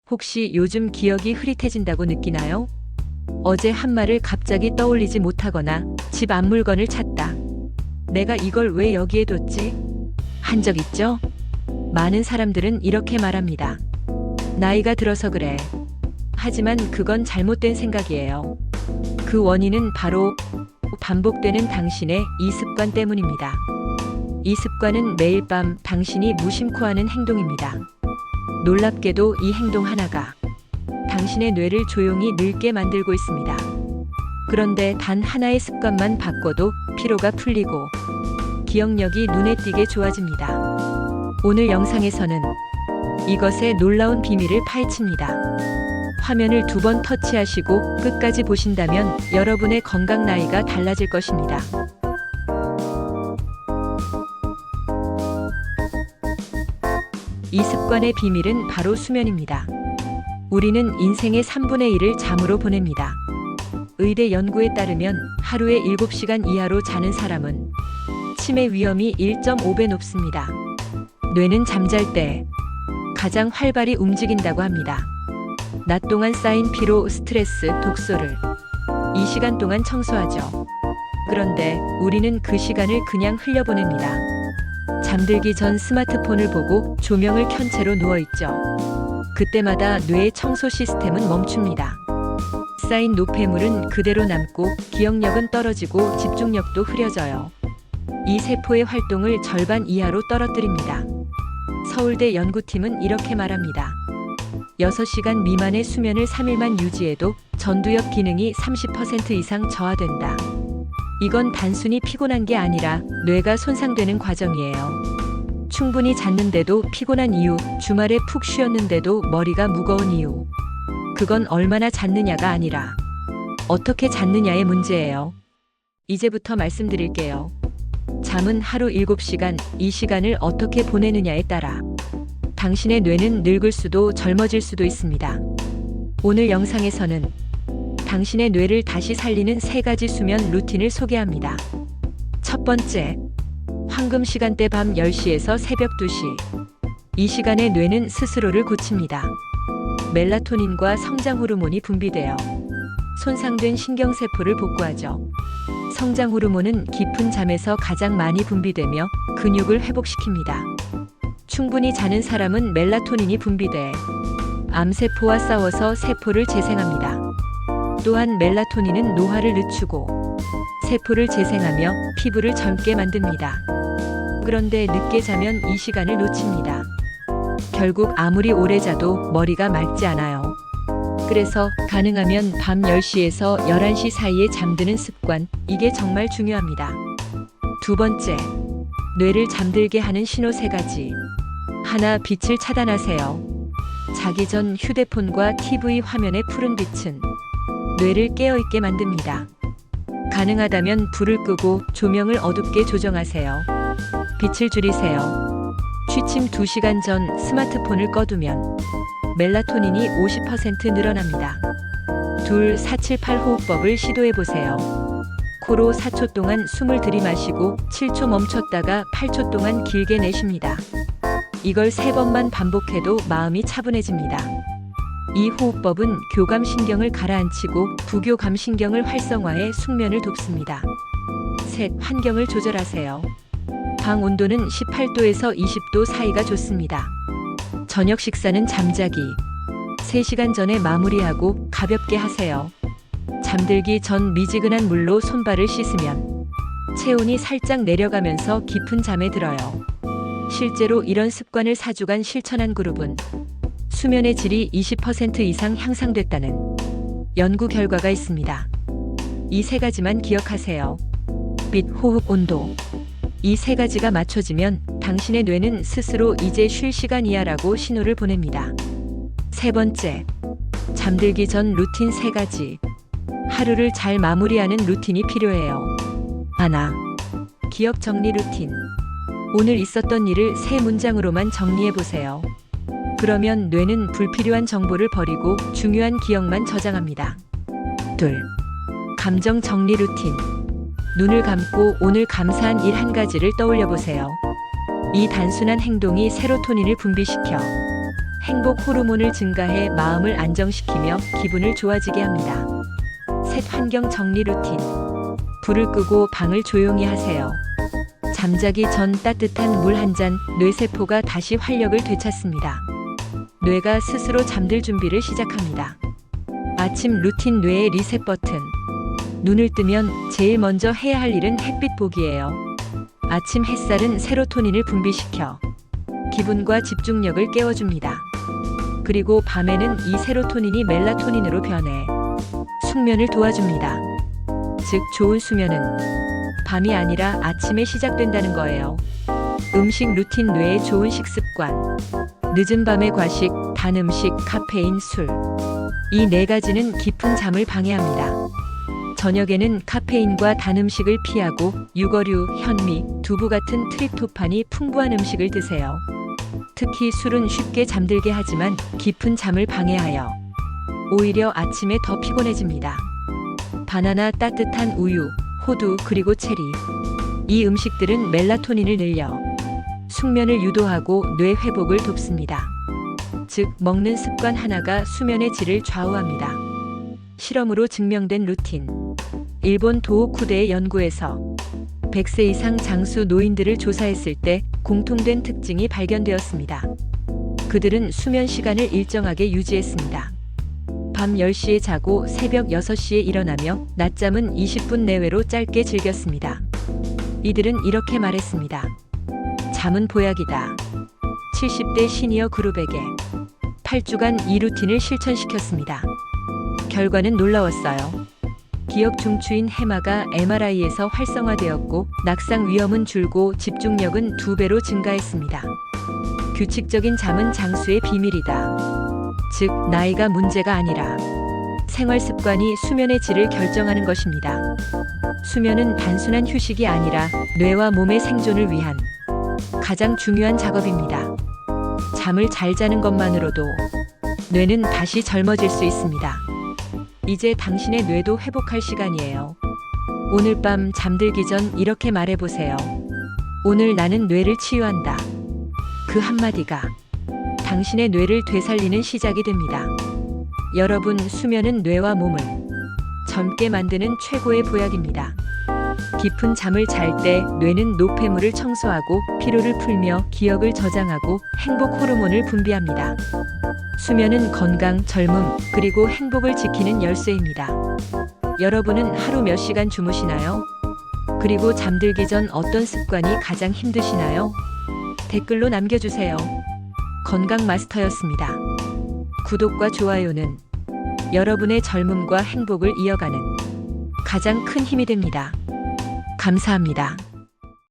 혹시 요즘 기억이 흐릿해진다고 느끼나요? 어제 한 말을 갑자기 떠올리지 못하거나 집 앞 물건을 찾다. 내가 이걸 왜 여기에 뒀지? 한 적 있죠? 많은 사람들은 이렇게 말합니다. 나이가 들어서 그래. 하지만 그건 잘못된 생각이에요. 그 원인은 바로 반복되는 당신의 이 습관 때문입니다. 이 습관은 매일 밤 당신이 무심코 하는 행동입니다. 놀랍게도 이 행동 하나가 당신의 뇌를 조용히 늙게 만들고 있습니다. 그런데 단 하나의 습관만 바꿔도 피로가 풀리고 기억력이 눈에 띄게 좋아집니다. 오늘 영상에서는 이것의 놀라운 비밀을 파헤칩니다. 화면을 2번 터치하시고 끝까지 보신다면 여러분의 건강 나이가 달라질 것입니다. 이 습관의 비밀은 바로 수면입니다. 우리는 인생의 3분의 1을 잠으로 보냅니다. 의대 연구에 따르면 하루에 7시간 이하로 자는 사람은 치매 위험이 1.5배 높습니다. 뇌는 잠잘 때 가장 활발히 움직인다고 합니다. 낮 동안 쌓인 피로, 스트레스, 독소를 이 시간 동안 청소하죠. 그런데 우리는 그 시간을 그냥 흘려보냅니다. 잠들기 전 스마트폰을 보고 조명을 켠 채로 누워있죠. 그때마다 뇌의 청소 시스템은 멈춥니다. 쌓인 노폐물은 그대로 남고 기억력은 떨어지고 집중력도 흐려져요. 이 세포의 활동을 절반 이하로 떨어뜨립니다. 서울대 연구팀은 이렇게 말합니다. 6시간 미만의 수면을 3일만 유지해도 전두엽 기능이 30% 이상 저하된다. 이건 단순히 피곤한 게 아니라 뇌가 손상되는 과정이에요. 충분히 잤는데도 피곤한 이유, 주말에 푹 쉬었는데도 머리가 무거운 이유. 그건 얼마나 잤느냐가 아니라 어떻게 잤느냐의 문제예요. 이제부터 말씀드릴게요. 잠은 하루 7시간, 이 시간을 어떻게 보내느냐에 따라 당신의 뇌는 늙을 수도 젊어질 수도 있습니다. 오늘 영상에서는 당신의 뇌를 다시 살리는 3가지 수면 루틴을 소개합니다. 첫 번째, 황금 시간대 밤 10시에서 새벽 2시. 이 시간에 뇌는 스스로를 고칩니다. 멜라토닌과 성장 호르몬이 분비되어 손상된 신경세포를 복구하죠. 성장 호르몬은 깊은 잠에서 가장 많이 분비되며 근육을 회복시킵니다. 충분히 자는 사람은 멜라토닌이 분비돼 암세포와 싸워서 세포를 재생합니다. 또한 멜라토닌은 노화를 늦추고 세포를 재생하며 피부를 젊게 만듭니다. 그런데 늦게 자면 이 시간을 놓칩니다. 결국 아무리 오래 자도 머리가 맑지 않아요. 그래서 가능하면 밤 10시에서 11시 사이에 잠드는 습관, 이게 정말 중요합니다. 두 번째, 뇌를 잠들게 하는 신호 3가지. 하나, 빛을 차단하세요. 자기 전 휴대폰과 TV 화면의 푸른 빛은 뇌를 깨어있게 만듭니다. 가능하다면 불을 끄고 조명을 어둡게 조정하세요. 빛을 줄이세요. 취침 2시간 전 스마트폰을 꺼두면 멜라토닌이 50% 늘어납니다. 478 호흡법을 시도해보세요. 코로 4초 동안 숨을 들이마시고 7초 멈췄다가 8초 동안 길게 내쉽니다. 이걸 3번만 반복해도 마음이 차분해집니다. 이 호흡법은 교감신경을 가라앉히고 부교감신경을 활성화해 숙면을 돕습니다. 셋, 환경을 조절하세요. 방 온도는 18도에서 20도 사이가 좋습니다. 저녁 식사는 잠자기 3시간 전에 마무리하고 가볍게 하세요. 잠들기 전 미지근한 물로 손발을 씻으면 체온이 살짝 내려가면서 깊은 잠에 들어요. 실제로 이런 습관을 4주간 실천한 그룹은 수면의 질이 20% 이상 향상됐다는 연구 결과가 있습니다. 이 3가지만 기억하세요. 빛, 호흡, 온도. 이 3가지가 맞춰지면 당신의 뇌는 스스로 이제 쉴 시간이야라고 신호를 보냅니다. 세 번째, 잠들기 전 루틴 3가지. 하루를 잘 마무리하는 루틴이 필요해요. 하나, 기억 정리 루틴. 오늘 있었던 일을 3문장으로만 정리해보세요. 그러면 뇌는 불필요한 정보를 버리고 중요한 기억만 저장합니다. 둘, 감정 정리 루틴. 눈을 감고 오늘 감사한 일 1가지를 떠올려보세요. 이 단순한 행동이 세로토닌을 분비시켜 행복 호르몬을 증가해 마음을 안정시키며 기분을 좋아지게 합니다. 셋. 환경 정리 루틴. 불을 끄고 방을 조용히 하세요. 잠자기 전 따뜻한 물 한 잔, 뇌세포가 다시 활력을 되찾습니다. 뇌가 스스로 잠들 준비를 시작합니다. 아침 루틴 뇌의 리셋 버튼. 눈을 뜨면 제일 먼저 해야 할 일은 햇빛 보기예요. 아침 햇살은 세로토닌을 분비시켜 기분과 집중력을 깨워줍니다. 그리고 밤에는 이 세로토닌이 멜라토닌으로 변해 숙면을 도와줍니다. 즉, 좋은 수면은 밤이 아니라 아침에 시작된다는 거예요. 음식 루틴 뇌의 좋은 식습관. 늦은 밤의 과식, 단 음식, 카페인, 술. 이 네 가지는 깊은 잠을 방해합니다. 저녁에는 카페인과 단 음식을 피하고 육어류, 현미, 두부 같은 트립토판이 풍부한 음식을 드세요. 특히 술은 쉽게 잠들게 하지만 깊은 잠을 방해하여 오히려 아침에 더 피곤해집니다. 바나나, 따뜻한 우유, 호두, 그리고 체리. 이 음식들은 멜라토닌을 늘려 숙면을 유도하고 뇌 회복을 돕습니다. 즉, 먹는 습관 하나가 수면의 질을 좌우합니다. 실험으로 증명된 루틴. 일본 도호쿠대의 연구에서 100세 이상 장수 노인들을 조사했을 때 공통된 특징이 발견되었습니다. 그들은 수면 시간을 일정하게 유지했습니다. 밤 10시에 자고 새벽 6시에 일어나며 낮잠은 20분 내외로 짧게 즐겼습니다. 이들은 이렇게 말했습니다. 잠은 보약이다. 70대 시니어 그룹에게 8주간 이 루틴을 실천시켰습니다. 결과는 놀라웠어요. 기억 중추인 해마가 MRI에서 활성화되었고 낙상 위험은 줄고 집중력은 2배로 증가했습니다. 규칙적인 잠은 장수의 비밀이다. 즉, 나이가 문제가 아니라 생활 습관이 수면의 질을 결정하는 것입니다. 수면은 단순한 휴식이 아니라 뇌와 몸의 생존을 위한 가장 중요한 작업입니다. 잠을 잘 자는 것만으로도 뇌는 다시 젊어질 수 있습니다. 이제 당신의 뇌도 회복할 시간이에요. 오늘 밤 잠들기 전 이렇게 말해보세요. 오늘 나는 뇌를 치유한다. 그 한마디가 당신의 뇌를 되살리는 시작이 됩니다. 여러분, 수면은 뇌와 몸을 젊게 만드는 최고의 보약입니다. 깊은 잠을 잘 때 뇌는 노폐물을 청소하고 피로를 풀며 기억을 저장하고 행복 호르몬을 분비합니다. 수면은 건강, 젊음, 그리고 행복을 지키는 열쇠입니다. 여러분은 하루 몇 시간 주무시나요? 그리고 잠들기 전 어떤 습관이 가장 힘드시나요? 댓글로 남겨주세요. 건강 마스터였습니다. 구독과 좋아요는 여러분의 젊음과 행복을 이어가는 가장 큰 힘이 됩니다. 감사합니다.